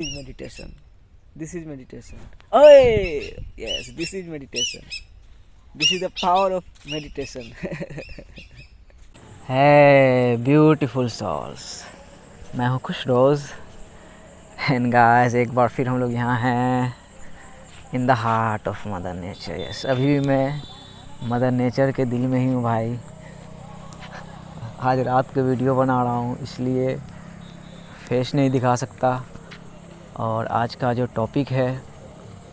is meditation. This is meditation. Oh, yes, this is meditation. This is the power of meditation. Hey, beautiful souls. मैं हूँ खुश रोज़ and guys एक बार फिर हम लोग यहाँ हैं in the heart of mother nature. Yes, अभी भी मैं मदर नेचर के दिल में ही हूँ भाई। आज रात को वीडियो बना रहा हूँ इसलिए फेस नहीं दिखा सकता। और आज का जो टॉपिक है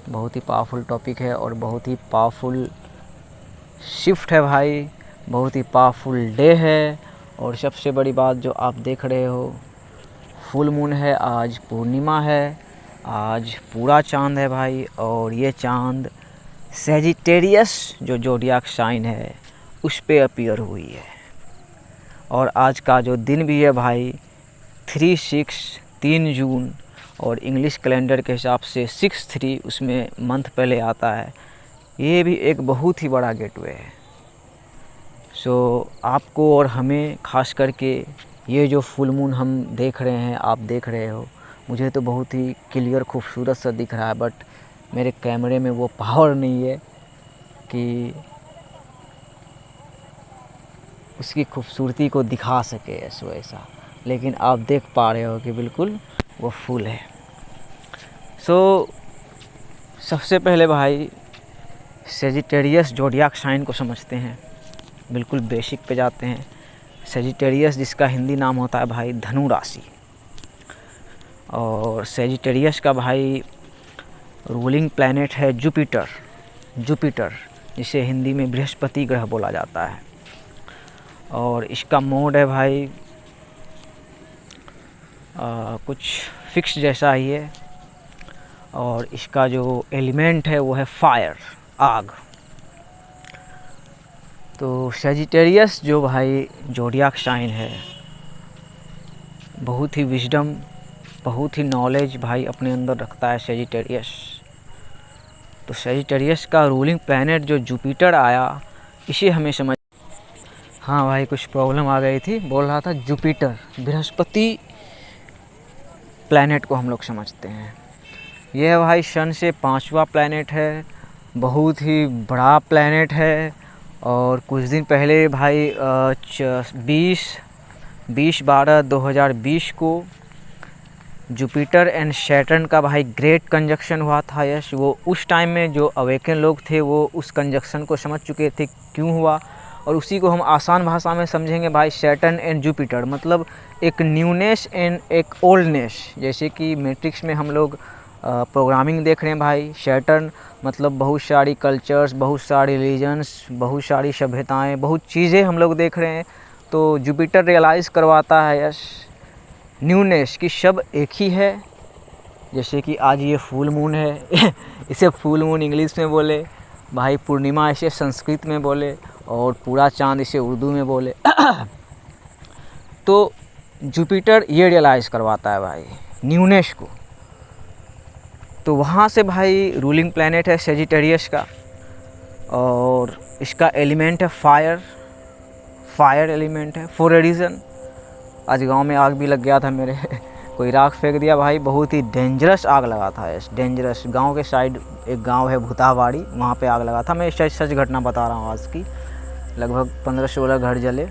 बहुत ही पावरफुल टॉपिक है और बहुत ही पावरफुल शिफ्ट है भाई, बहुत ही पावरफुल डे है। और सबसे बड़ी बात जो आप देख रहे हो, फुल मून है, आज पूर्णिमा है, आज पूरा चांद है भाई। और ये चांद सैजिटेरियस जो जोडियाक साइन है उस पे अपीयर हुई है। और आज का जो दिन भी है भाई 3 जून और इंग्लिश कैलेंडर के हिसाब से 6/3 उसमें मंथ पहले आता है। ये भी एक बहुत ही बड़ा गेटवे है। सो आपको और हमें खास करके ये जो फुल मून हम देख रहे हैं, आप देख रहे हो, मुझे तो बहुत ही क्लियर खूबसूरत सा दिख रहा है, बट मेरे कैमरे में वो पावर नहीं है कि उसकी खूबसूरती को दिखा सके ऐसा। लेकिन आप देख पा रहे हो कि बिल्कुल वो फूल है। सबसे पहले भाई सैजिटेरियस जोडियाक साइन को समझते हैं, बिल्कुल बेसिक पे जाते हैं। सैजिटेरियस जिसका हिंदी नाम होता है भाई धनु राशि, और सैजिटेरियस का भाई रूलिंग प्लैनेट है जुपिटर जिसे हिंदी में बृहस्पति ग्रह बोला जाता है। और इसका मोड है भाई कुछ फिक्स जैसा ही है। और इसका जो एलिमेंट है वो है फायर, आग। तो सैजिटेरियस जो भाई जोडियाक साइन है, बहुत ही विजडम, बहुत ही नॉलेज भाई अपने अंदर रखता है सैजिटेरियस। तो सैजिटेरियस का रूलिंग प्लैनेट जो जुपिटर आया, इसे हमें समझ। हाँ भाई, कुछ प्रॉब्लम आ गई थी, बोल रहा था जुपिटर बृहस्पति प्लैनेट को हम लोग समझते हैं। यह भाई सन से 5वां प्लैनेट है, बहुत ही बड़ा प्लैनेट है। और कुछ दिन पहले भाई 20/12/2020 को जुपिटर एंड सैटर्न का भाई ग्रेट कंजक्शन हुआ था। यस, वो उस टाइम में जो अवेकन लोग थे वो उस कंजक्शन को समझ चुके थे क्यों हुआ। और उसी को हम आसान भाषा में समझेंगे भाई, सैटर्न एंड जुपिटर मतलब एक न्यूनेस एंड एक ओल्डनेस। जैसे कि मैट्रिक्स में हम लोग प्रोग्रामिंग देख रहे हैं भाई, सैटर्न मतलब बहुत सारी कल्चर्स, बहुत सारी रिलीजन्स, बहुत सारी सभ्यताएं, बहुत चीज़ें हम लोग देख रहे हैं। तो जुपिटर रियलाइज़ करवाता है यस न्यूनेस की सब एक ही है। जैसे कि आज ये फुल मून है इसे फुल मून इंग्लिश में बोले भाई, पूर्णिमा इसे संस्कृत में बोले, और पूरा चांद इसे उर्दू में बोले तो जुपिटर ये रियलाइज़ करवाता है भाई न्यूनेस को। तो वहाँ से भाई रूलिंग प्लैनेट है सैजिटेरियस का, और इसका एलिमेंट है फायर एलिमेंट है फॉर ए रीज़न। आज गांव में आग भी लग गया था मेरे कोई राख फेंक दिया भाई, बहुत ही डेंजरस आग लगा था। Yes, dangerous. गांव के साइड एक गांव है भूताबाड़ी, वहाँ पे आग लगा था। मैं सच घटना बता रहा हूँ आज की। लगभग 15-16 घर जले।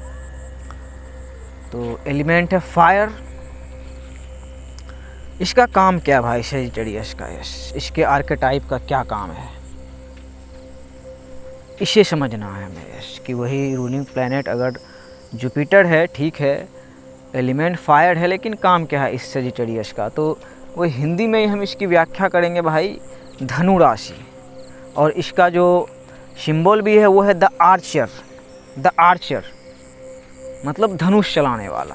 तो एलिमेंट है फायर। इसका काम क्या भाई सैजिटेरियस का? यस, इसके आर्केटाइप का क्या काम है इसे समझना है हमें। यस, कि वही रूलिंग प्लैनेट अगर जुपिटर है, ठीक है, एलिमेंट फायर है, लेकिन काम क्या है इस सैजिटेरियस का? तो वो हिंदी में ही हम इसकी व्याख्या करेंगे भाई, धनु राशि। और इसका जो सिंबल भी है वो है द आर्चर मतलब धनुष चलाने वाला।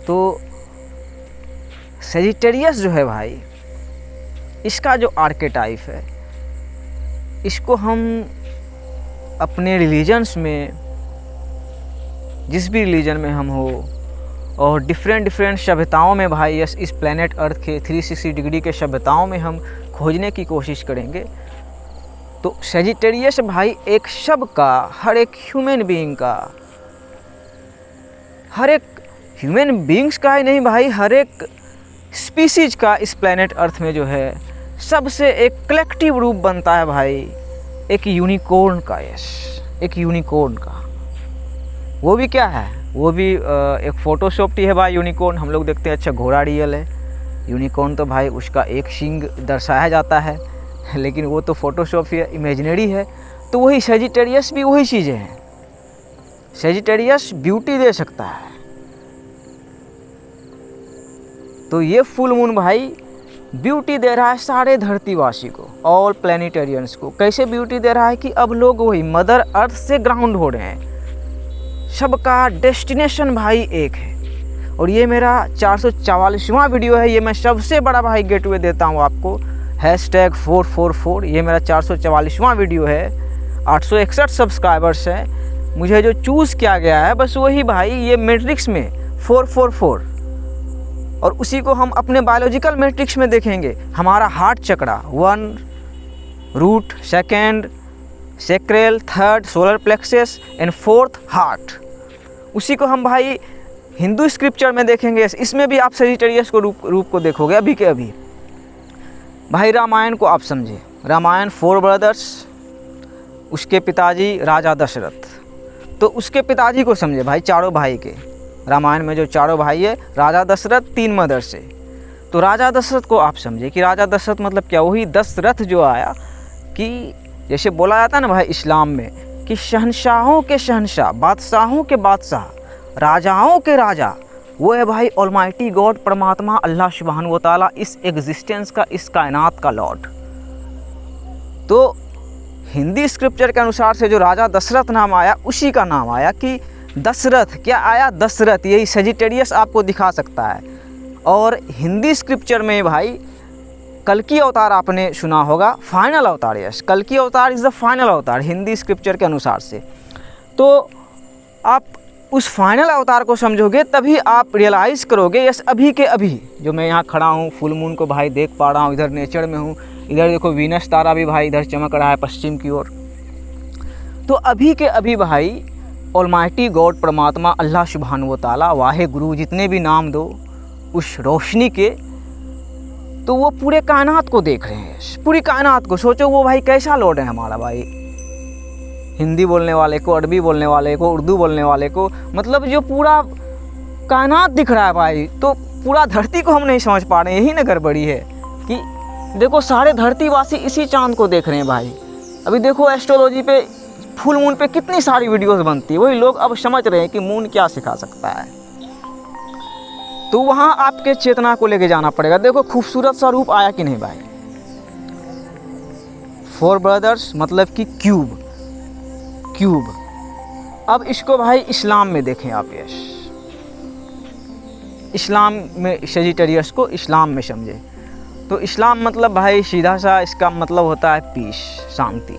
तो सैजिटेरियस जो है भाई, इसका जो आर्केटाइप है, इसको हम अपने रिलीजन्स में, जिस भी रिलीजन में हम हो, और डिफरेंट सभ्यताओं में भाई, यस, इस प्लेनेट अर्थ के 360 डिग्री के सभ्यताओं में हम खोजने की कोशिश करेंगे। तो सैजिटेरियस भाई एक सब का, हर एक ह्यूमन बीइंग्स का ही नहीं भाई, हर एक स्पीसीज का इस प्लेनेट अर्थ में जो है सबसे एक कलेक्टिव रूप बनता है भाई, एक यूनिकॉर्न का। यस, एक यूनिकॉर्न का। वो भी क्या है, वो भी एक फोटोशॉप ही है भाई। यूनिकॉर्न हम लोग देखते हैं, अच्छा घोड़ा रियल है, यूनिकॉर्न तो भाई उसका एक सींग दर्शाया जाता है, लेकिन वो तो फोटोशॉप ही है, इमेजिनरी है। तो वही सेजिटेरियस भी वही चीज़ें हैं। सेजिटेरियस ब्यूटी दे सकता है, तो ये फुल मून भाई ब्यूटी दे रहा है सारे धरतीवासी को, ऑल प्लैनेटेरियंस को। कैसे ब्यूटी दे रहा है कि अब लोग वही मदर अर्थ से ग्राउंड हो रहे हैं, सबका डेस्टिनेशन भाई एक है। और ये मेरा 444वां वीडियो है, ये मैं सबसे बड़ा भाई गेटवे देता हूँ आपको, #444। ये मेरा 444वां वीडियो है, 861 सब्सक्राइबर्स हैं। मुझे जो चूज़ किया गया है बस वही भाई, ये मैट्रिक्स में 444, और उसी को हम अपने बायोलॉजिकल मैट्रिक्स में देखेंगे। हमारा heart chakra 1 root, 2 sacral, 3 solar plexus and 4 heart, उसी को हम भाई हिंदू स्क्रिप्चर में देखेंगे। इसमें भी आप सेजिटेरियस को रूप को देखोगे अभी के अभी। भाई रामायण को आप समझे, रामायण 4 ब्रदर्स, उसके पिताजी राजा दशरथ, तो उसके पिताजी को समझे भाई, चारों भाई के। रामायण में जो चारों भाई है, राजा दशरथ 3 मदर से, तो राजा दशरथ को आप समझे कि राजा दशरथ मतलब क्या, वही दशरथ जो आया कि जैसे बोला जाता है ना भाई इस्लाम में कि शहनशाहों के शहनशाह, बादशाहों के बादशाह, राजाओं के राजा, वो है भाई ऑलमाइटी गॉड, परमात्मा अल्लाह सुब्हान व तआला, इस एग्जिस्टेंस का, इस कायनात का लॉर्ड। तो हिंदी स्क्रिप्चर के अनुसार से जो राजा दशरथ नाम आया, उसी का नाम आया कि दशरथ, क्या आया, दशरथ। यही सेजिटेरियस आपको दिखा सकता है। और हिंदी स्क्रिप्चर में भाई कल्कि अवतार आपने सुना होगा, फाइनल अवतार। यस, कल्कि अवतार इज़ द फाइनल अवतार हिंदी स्क्रिप्चर के अनुसार से। तो आप उस फाइनल अवतार को समझोगे तभी आप रियलाइज़ करोगे। यस, अभी के अभी जो मैं यहाँ खड़ा हूँ, फुल मून को भाई देख पा रहा हूँ, इधर नेचर में हूँ, इधर देखो वीनस तारा भी भाई इधर चमक रहा है पश्चिम की ओर। तो अभी के अभी भाई ऑलमाइटी गॉड, परमात्मा अल्लाह सुब्हान व तआला, वाहे गुरु, जितने भी नाम दो, उस रोशनी के, तो वो पूरे कायनात को देख रहे हैं, पूरी कायनात को। सोचो वो भाई कैसा लॉर्ड है हमारा भाई, हिंदी बोलने वाले को, अरबी बोलने वाले को, उर्दू बोलने वाले को, मतलब जो पूरा कायनात दिख रहा है भाई, तो पूरा धरती को हम नहीं समझ पा रहे हैं। यही ना गड़बड़ी है कि देखो सारे धरतीवासी इसी चांद को देख रहे हैं भाई। अभी देखो एस्ट्रोलॉजी पे, फुल मून पे कितनी सारी वीडियोस बनती है, वही लोग अब समझ रहे हैं कि मून क्या सिखा सकता है। तो वहाँ आपके चेतना को लेके जाना पड़ेगा। देखो खूबसूरत सा रूप आया कि नहीं भाई। 4 ब्रदर्स मतलब कि क्यूब। अब इसको भाई इस्लाम में देखें आप। यस, इस्लाम में सेजिटेरियस को इस्लाम में समझे तो इस्लाम मतलब भाई सीधा सा इसका मतलब होता है पीस, शांति।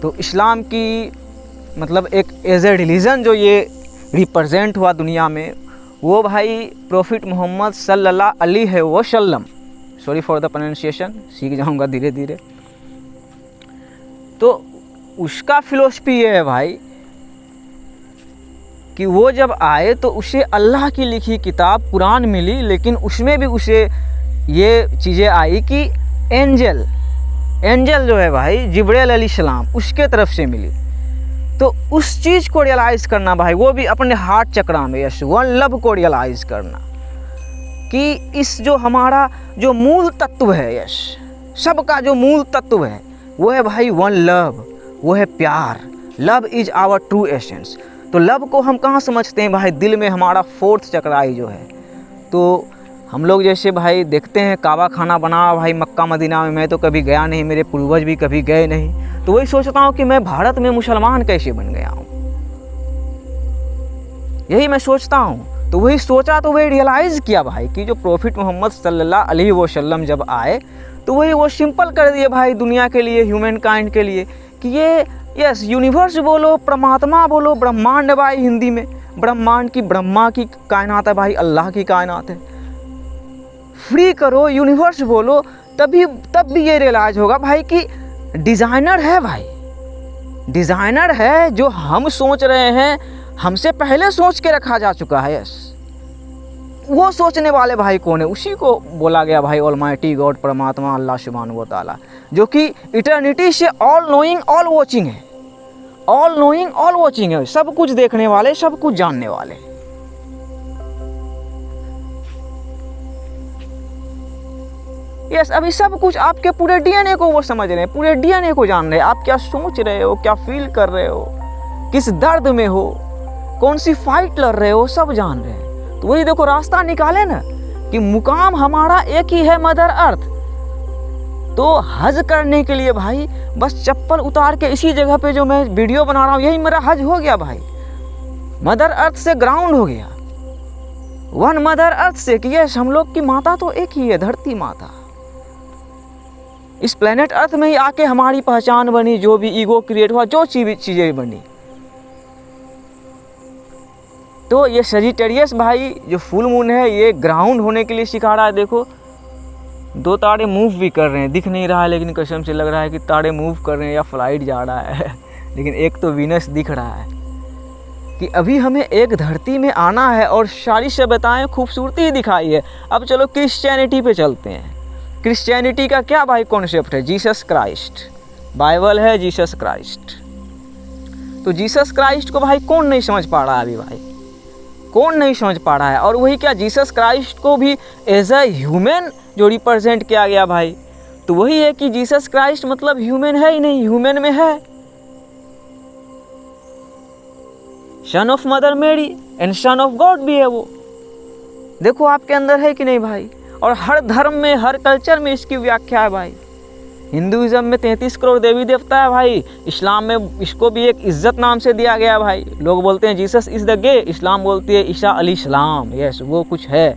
तो इस्लाम की मतलब एक एज ए रिलीजन जो ये रिप्रेजेंट हुआ दुनिया में, वो भाई प्रॉफिट मोहम्मद सल्लल्लाहु अलैहि वसल्लम, सॉरी फॉर द प्रोनाउंसिएशन, सीख जाऊंगा धीरे धीरे। तो उसका फिलॉसफी ये है भाई कि वो जब आए तो उसे अल्लाह की लिखी किताब कुरान मिली, लेकिन उसमें भी उसे ये चीज़ें आई कि एंजल जो है भाई जिब्राइल अलैहिस्सलाम, उसके तरफ से मिली। तो उस चीज़ को रियलाइज़ करना भाई, वो भी अपने हार्ट चक्रा में, यस, वन लव को रियलाइज़ करना कि इस जो हमारा जो मूल तत्व है, यस, सबका जो मूल तत्व है वो है भाई वन लव, वो है प्यार। Love is our true essence. तो लव को हम कहाँ समझते हैं भाई, दिल में हमारा 4th चक्राई जो है। तो हम लोग जैसे भाई देखते हैं काबा खाना बना भाई मक्का मदीना में, मैं तो कभी गया नहीं, मेरे पूर्वज भी कभी गए नहीं। तो वही सोचता हूँ कि मैं भारत में मुसलमान कैसे बन गया हूँ, यही मैं सोचता हूँ। तो वही सोचा तो वही रियलाइज़ किया भाई कि जो प्रॉफिट मोहम्मद सल्लल्लाहु अलैहि वसल्लम जब आए तो वही वो सिंपल कर दिए भाई दुनिया के लिए, ह्यूमन काइंड के लिए, कि ये यस यूनिवर्स बोलो, परमात्मा बोलो, ब्रह्मांड भाई हिंदी में ब्रह्मांड की, ब्रह्मा की कायनात है भाई, अल्लाह की कायनात है। फ्री करो, यूनिवर्स बोलो, तब भी ये रियलाइज होगा भाई कि डिज़ाइनर है भाई, डिज़ाइनर है। जो हम सोच रहे हैं हमसे पहले सोच के रखा जा चुका है। यस, वो सोचने वाले भाई कौन है? उसी को बोला गया भाई ऑलमाइटी गॉड, परमात्मा अल्लाह सुब्हानहू व तआला, जो कि इटर्निटी से ऑल नोइंग ऑल वॉचिंग है। ऑल नोइंग ऑल वॉचिंग है, सब कुछ देखने वाले, सब कुछ जानने वाले। यस, अभी सब कुछ आपके पूरे डीएनए को वो समझ रहे हैं, पूरे डीएनए को जान रहे हैं। आप क्या सोच रहे हो, क्या फील कर रहे हो, किस दर्द में हो, कौन सी फाइट लड़ रहे हो, सब जान रहे हैं। तो वही देखो रास्ता निकाले ना कि मुकाम हमारा एक ही है, मदर अर्थ। तो हज करने के लिए भाई बस चप्पल उतार के इसी जगह पे जो मैं वीडियो बना रहा हूँ, यही मेरा हज हो गया भाई। मदर अर्थ से ग्राउंड हो गया, वन मदर अर्थ से कि यस, हम लोग की माता तो एक ही है, धरती माता। इस प्लेनेट अर्थ में ही आके हमारी पहचान बनी, जो भी ईगो क्रिएट हुआ, जो चीज़ें बनी। तो ये सजिटेरियस भाई जो फुल मून है, ये ग्राउंड होने के लिए सिखा रहा है। देखो 2 तारे मूव भी कर रहे हैं, दिख नहीं रहा है लेकिन कसम से लग रहा है कि तारे मूव कर रहे हैं या फ्लाइट जा रहा है लेकिन एक तो वीनस दिख रहा है कि अभी हमें एक धरती में आना है और सारी सभ्यताएं खूबसूरती ही दिखाई है। अब चलो क्रिश्चियनिटी पे चलते हैं। क्रिश्चियनिटी का क्या भाई कॉन्सेप्ट है? जीसस क्राइस्ट, बाइबल है जीसस क्राइस्ट। तो जीसस क्राइस्ट को भाई कौन नहीं समझ पा रहा है? अभी भाई कौन नहीं समझ पा रहा है? और वही क्या, जीसस क्राइस्ट को भी एज अ ह्यूमन जो रिप्रेजेंट किया गया भाई, तो वही है कि जीसस क्राइस्ट मतलब ह्यूमन है ही नहीं, ह्यूमन में है सन ऑफ मदर मेरी एंड सन ऑफ गॉड भी है वो। देखो आपके अंदर है कि नहीं भाई? और हर धर्म में, हर कल्चर में इसकी व्याख्या है भाई। हिंदुइज्म में 33 करोड़ देवी देवता है भाई, इस्लाम में इसको भी एक इज्जत नाम से दिया गया भाई। लोग बोलते हैं जीसस इज़ द गे, इस्लाम बोलती है ईसा अलैहिस्सलाम। यस, वो कुछ है,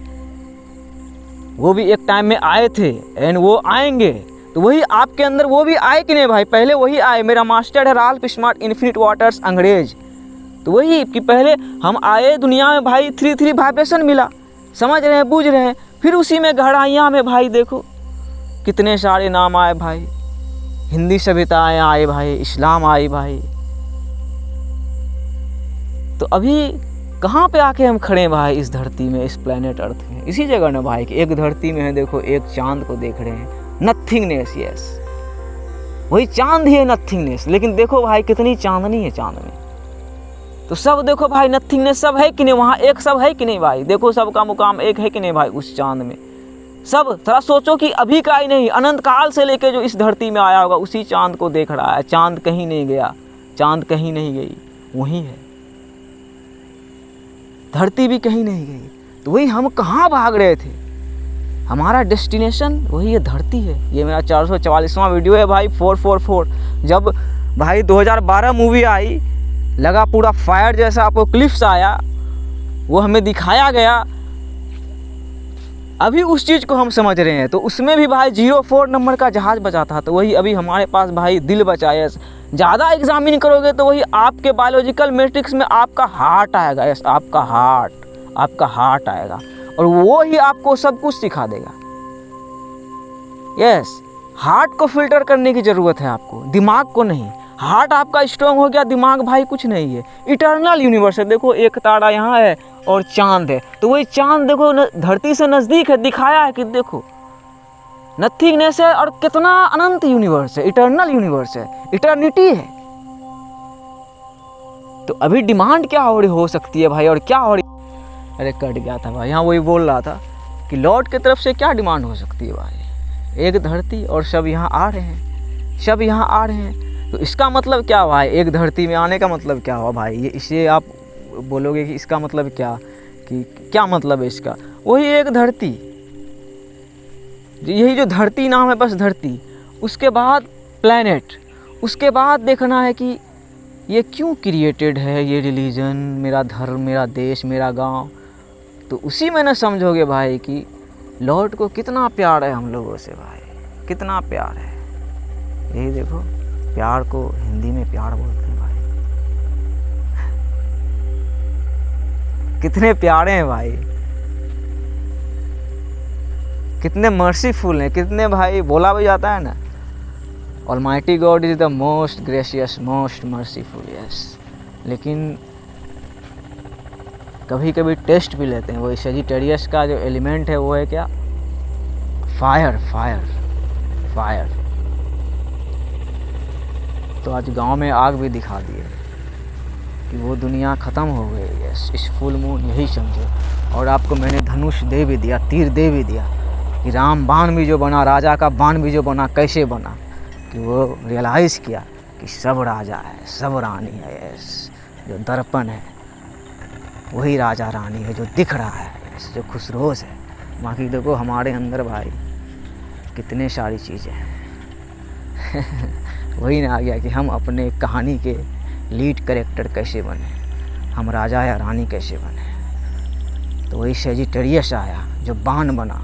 वो भी एक टाइम में आए थे एंड वो आएंगे। तो वही आपके अंदर वो भी आए कि नहीं भाई? पहले वही आए। मेरा मास्टर है राल्फ स्मार्ट, इन्फिनिट वाटर्स अंग्रेज। तो वही कि पहले हम आए दुनिया में भाई, 3 वाइब्रेशन मिला, समझ रहे हैं, बूझ रहे हैं। फिर उसी में गहराइयाँ में भाई देखो कितने सारे नाम आए भाई, हिंदी सभ्यताएं आए भाई, इस्लाम आई भाई। तो अभी कहाँ पे आके हम खड़े हैं भाई? इस धरती में, इस प्लेनेट अर्थ में, इसी जगह ना भाई कि एक धरती में है, देखो एक चांद को देख रहे हैं, नथिंगनेस। यस, वही चांद ही है, नथिंगनेस। लेकिन देखो भाई कितनी चांदनी है चांद में। तो सब देखो भाई नथिंगनेस सब है कि नहीं वहाँ? एक सब है कि नहीं भाई? देखो सबका मुकाम एक है कि नहीं भाई उस चांद में? सब थोड़ा सोचो कि अभी का ही नहीं, अनंत काल से लेके जो इस धरती में आया होगा उसी चांद को देख रहा है। चांद कहीं नहीं गया, चांद कहीं नहीं गई, वहीं है। धरती भी कहीं नहीं गई। तो वही हम कहाँ भाग रहे थे? हमारा डेस्टिनेशन वही ये धरती है। ये मेरा 444वां वीडियो है भाई, 444। जब भाई 2012 मूवी आई, लगा पूरा फायर जैसा अपोक्लिप्स आया, वो हमें दिखाया गया। अभी उस चीज़ को हम समझ रहे हैं। तो उसमें भी भाई 04 नंबर का जहाज़ बचा था। तो वही अभी हमारे पास भाई दिल बचा है। ज़्यादा एग्जामिन करोगे तो वही आपके बायोलॉजिकल मैट्रिक्स में आपका हार्ट आएगा। यस, आपका हार्ट आएगा और वो ही आपको सब कुछ सिखा देगा। यस, हार्ट को फिल्टर करने की ज़रूरत है आपको, दिमाग को नहीं। हार्ट आपका स्ट्रांग हो गया, दिमाग भाई कुछ नहीं है। इटर्नल यूनिवर्स है। देखो एक तारा यहाँ है और चांद है। तो वही चांद देखो धरती से नज़दीक है, दिखाया है कि देखो नथिंगनेस है और कितना अनंत यूनिवर्स है, इटर्नल यूनिवर्स है, इटर्निटी है। तो अभी डिमांड क्या हो सकती है भाई? और क्या हो रही? अरे कट गया था भाई, यहाँ वही बोल रहा था कि लॉर्ड की तरफ से क्या डिमांड हो सकती है भाई? एक धरती और सब यहाँ आ रहे हैं, सब यहाँ आ रहे हैं। तो इसका मतलब क्या भाई? एक धरती में आने का मतलब क्या हुआ भाई? ये इसे आप बोलोगे कि इसका मतलब क्या, कि क्या मतलब है इसका? वही एक धरती, यही जो धरती नाम है, बस धरती। उसके बाद प्लैनेट, उसके बाद देखना है कि ये क्यों क्रिएटेड है, ये रिलीजन, मेरा धर्म, मेरा देश, मेरा गांव। तो उसी में ना समझोगे भाई कि लॉर्ड को कितना प्यार है हम लोगों से भाई, कितना प्यार है। यही देखो, प्यार को हिंदी में प्यार बोलते हैं भाई। कितने प्यारे हैं भाई, कितने मर्सीफुल हैं, कितने भाई बोला भी जाता है ना, almighty God is the most gracious, most merciful. Yes, लेकिन कभी कभी टेस्ट भी लेते हैं। वो सेजिटेरियस का जो एलिमेंट है वो है क्या, फायर फायर फायर। तो आज गांव में आग भी दिखा दिए कि वो दुनिया ख़त्म हो गई है इस फुल मून, यही समझो। और आपको मैंने धनुष दे भी दिया, तीर दे भी दिया कि राम बाण भी जो बना, राजा का बाण भी जो बना, कैसे बना कि वो रियलाइज़ किया कि सब राजा है, सब रानी है। जो दर्पण है वही राजा रानी है जो दिख रहा है, जो खुशरोज है। बाकी देखो हमारे अंदर भाई कितने सारी चीज़ें हैं। वही ना आ गया कि हम अपने कहानी के लीड कैरेक्टर कैसे बने, हम राजा या रानी कैसे बने। तो वही सेजिटेरियस आया जो बाण बना,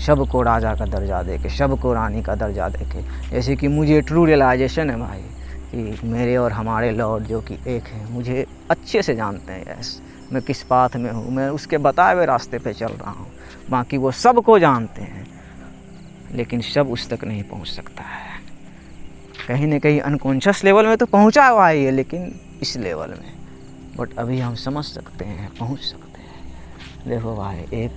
सबको राजा का दर्जा दे के, सबको रानी का दर्जा दे के। जैसे कि मुझे ट्रू रियलाइजेशन है भाई कि मेरे और हमारे लॉर्ड जो कि एक हैं, मुझे अच्छे से जानते हैं। यस, मैं किस पाथ में हूँ, मैं उसके बताए हुए रास्ते पे चल रहा हूँ। बाकी वो सबको जानते हैं, लेकिन सब उस तक नहीं पहुँच सकता है। कहीं ना कहीं अनकॉन्शियस लेवल में तो पहुँचा हुआ है, लेकिन इस लेवल में बट अभी हम समझ सकते हैं, पहुँच सकते हैं। देखो भाई, एक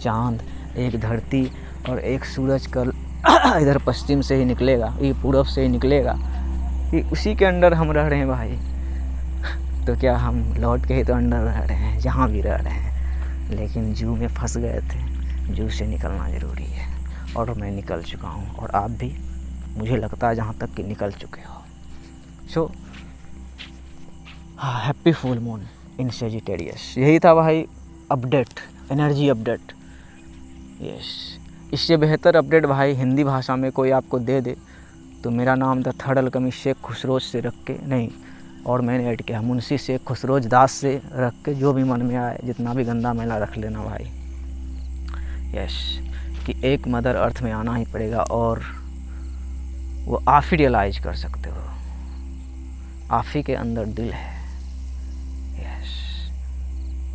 चाँद, एक धरती और एक सूरज कल इधर पश्चिम से ही निकलेगा, ये पूरब से ही निकलेगा, कि उसी के अंडर हम रह रहे हैं भाई। तो क्या हम लौट के ही तो अंडर रह रहे हैं, जहाँ भी रह रहे हैं। लेकिन जू में फंस गए थे, जू से निकलना ज़रूरी है। और मैं निकल चुका हूँ, और आप भी मुझे लगता है जहाँ तक कि निकल चुके हो। So happy full moon in Sagittarius. यही था भाई अपडेट, एनर्जी अपडेट। यस, इससे बेहतर अपडेट भाई हिंदी भाषा में कोई आपको दे दे तो मेरा नाम द थर्ड अलकमी शेख खुसरोज से रख के नहीं, और मैंने ऐड किया मुंशी शेख खुसरोज दास से रख के, जो भी मन में आए, जितना भी गंदा मैला रख लेना भाई। यस, कि एक मदर अर्थ में आना ही पड़ेगा, और वो आप ही रियलाइज कर सकते हो, आप ही के अंदर दिल है। यस,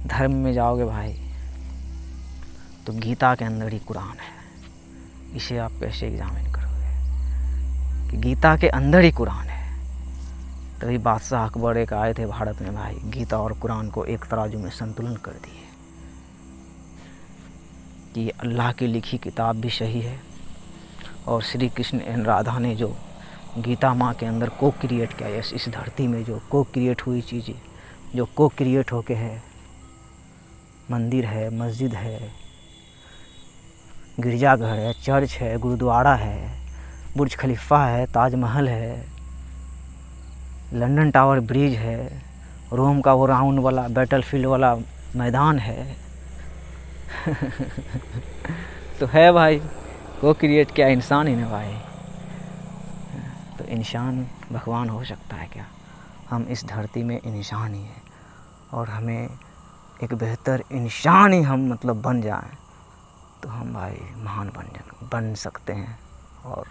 धर्म में जाओगे भाई तो गीता के अंदर ही कुरान है। इसे आप कैसे एग्जामिन करोगे कि गीता के अंदर ही कुरान है। तभी बादशाह अकबर एक आए थे भारत में भाई, गीता और कुरान को एक तराजू में संतुलन कर दिए कि अल्लाह की लिखी किताब भी सही है, और श्री कृष्ण एंड राधा ने जो गीता माँ के अंदर को क्रिएट किया, यस, इस धरती में जो को क्रिएट हुई चीज़ें, जो को क्रिएट होके है, मंदिर है, मस्जिद है, गिरजाघर है, चर्च है, गुरुद्वारा है, बुर्ज खलीफा है, ताजमहल है, लंदन टावर ब्रिज है, रोम का वो राउंड वाला बैटलफील्ड वाला मैदान है। तो है भाई, वो क्रिएट किया इंसान ही ना भाई। तो इंसान भगवान हो सकता है क्या? हम इस धरती में इंसान ही हैं, और हमें एक बेहतर इंसान ही हम मतलब बन जाएं तो हम भाई महान बन सकते हैं, और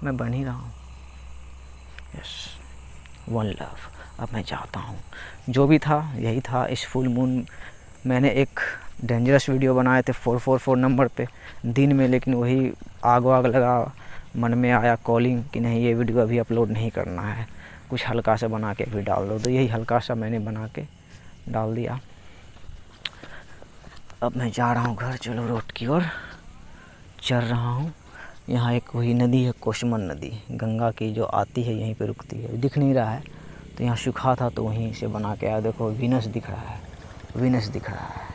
मैं बन ही रहा हूँ। Yes, one love. अब मैं चाहता हूँ, जो भी था यही था इस फुल मून। मैंने एक डेंजरस वीडियो बनाए थे 444 नंबर पे दिन में, लेकिन वही आग वाग लगा, मन में आया कॉलिंग कि नहीं ये वीडियो अभी अपलोड नहीं करना है, कुछ हल्का सा बना के भी डाल दो। तो यही हल्का सा मैंने बना के डाल दिया। अब मैं जा रहा हूँ घर, चलो रोड की ओर चल रहा हूँ। यहाँ एक वही नदी है, कोशमन नदी, गंगा की जो आती है यहीं पे रुकती है। दिख नहीं रहा है तो यहाँ सूखा था तो वहीं से बना के आया। देखो वीनस दिख रहा है, वीनस दिख रहा है।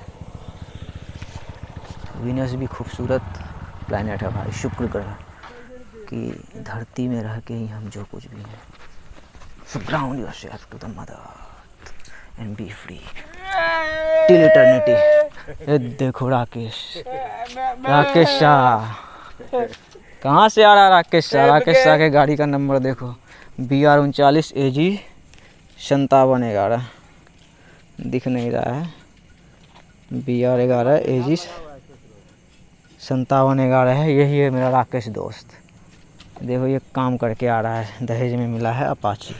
वीनस भी खूबसूरत प्लैनेट है भाई, शुक्र ग्रह की धरती में रह के ही हम जो कुछ भी हैं। So ground yourself to the mother and be free till eternity। ये देखो राकेश शाह कहाँ से आ रहा है? राकेश शाह के गाड़ी का नंबर देखो, BR 39 AG 5711। दिख नहीं रहा है, BR 11 AG 5711 है। यही है मेरा राकेश दोस्त। देखो ये काम करके आ रहा है, दहेज में मिला है अपाची।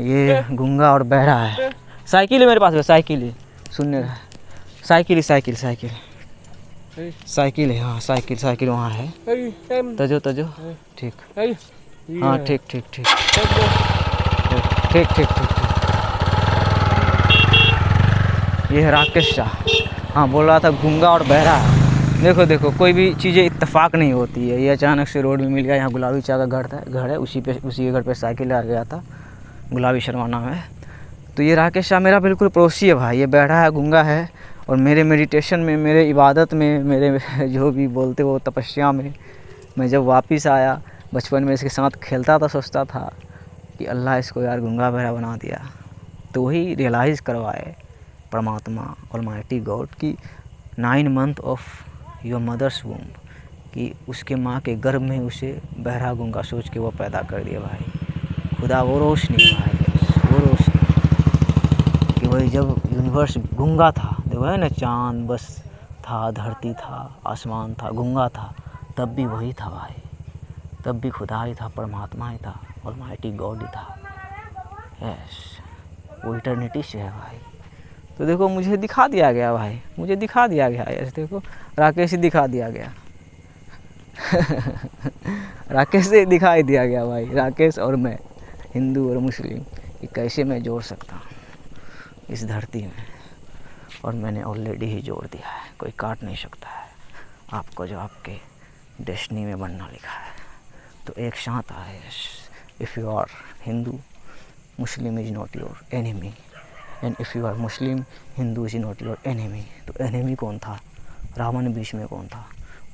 ये गूंगा और बहरा है। साइकिल है मेरे पास में, साइकिल है, सुनने रहा, साइकिल है। हाँ साइकिल वहाँ है। तजो ठीक, हाँ ठीक। ये है राकेश शाह। हाँ, बोल रहा था गूंगा और बहरा है। देखो देखो, कोई भी चीज़ें इत्तेफाक नहीं होती है। ये अचानक से रोड में मिल गया। यहाँ गुलाबी चाह का घर है, उसी के घर पे साइकिल आ गया था। गुलाबी शर्मा नाम है। तो ये राकेश शाह मेरा बिल्कुल पड़ोसी है भाई। ये बहरा है, गूंगा है, और मेरे मेडिटेशन में, मेरे इबादत में, मेरे जो भी बोलते वो तपस्या में, मैं जब वापस आया बचपन में इसके साथ खेलता था, सोचता था कि अल्लाह इसको यार गूंगा बहरा बना दिया। तो वही रियलाइज़ करवाए परमात्मा ऑलमाइटी गॉड की 9 month of your mother's womb, कि उसके माँ के गर्भ में उसे बहरा गूंगा सोच के वो पैदा कर दिया भाई। खुदा वो रोशनी है भाई, वो रोशनी कि वही जब यूनिवर्स गूंगा था, देखो है ना, चाँद बस था, धरती था, आसमान था, गूंगा था, तब भी वही था भाई। तब भी खुदा ही था, परमात्मा ही था, ऑलमाइटी गॉड ही था। यस, वो इटर्निटी से है भाई। तो देखो मुझे दिखा दिया गया भाई, मुझे दिखा दिया गया। यस देखो, राकेश ही दिखा दिया गया। राकेश से दिखाई दिया गया भाई। राकेश और मैं, हिंदू और मुस्लिम, ये कैसे मैं जोड़ सकता हूँ इस धरती में। और मैंने ऑलरेडी ही जोड़ दिया है, कोई काट नहीं सकता है आपको जो आपके डेस्टिनी में बनना लिखा है। तो एक शांत है, if you are Hindu, Muslim is not your enemy, and if you are Muslim, Hindu is not your enemy. तो एनिमी कौन था? रावण बीच में कौन था?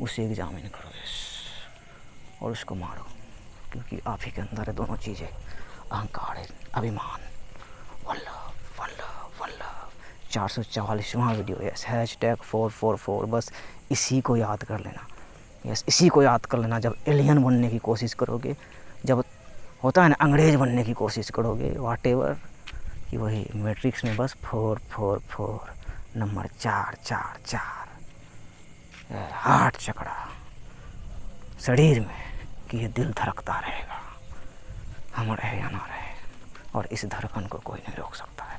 उसे एग्जामिन करो और उसको मारो, क्योंकि आप ही के अंदर है दोनों चीज़ें, अहंकार, अभिमान। वल्लभ वल्लभ वल्लभ। 444वां वीडियो, यस, #444। बस इसी को याद कर लेना। यस, इसी को याद कर लेना। जब एलियन बनने की कोशिश करोगे, जब होता है ना अंग्रेज बनने की कोशिश करोगे, व्हाटएवर, कि वही मैट्रिक्स में बस 444 नंबर 444 हार्ट चक्रा शरीर में, कि ये दिल धड़कता रहेगा, हम रहे या ना रहे, और इस धड़कन को कोई नहीं रोक सकता है।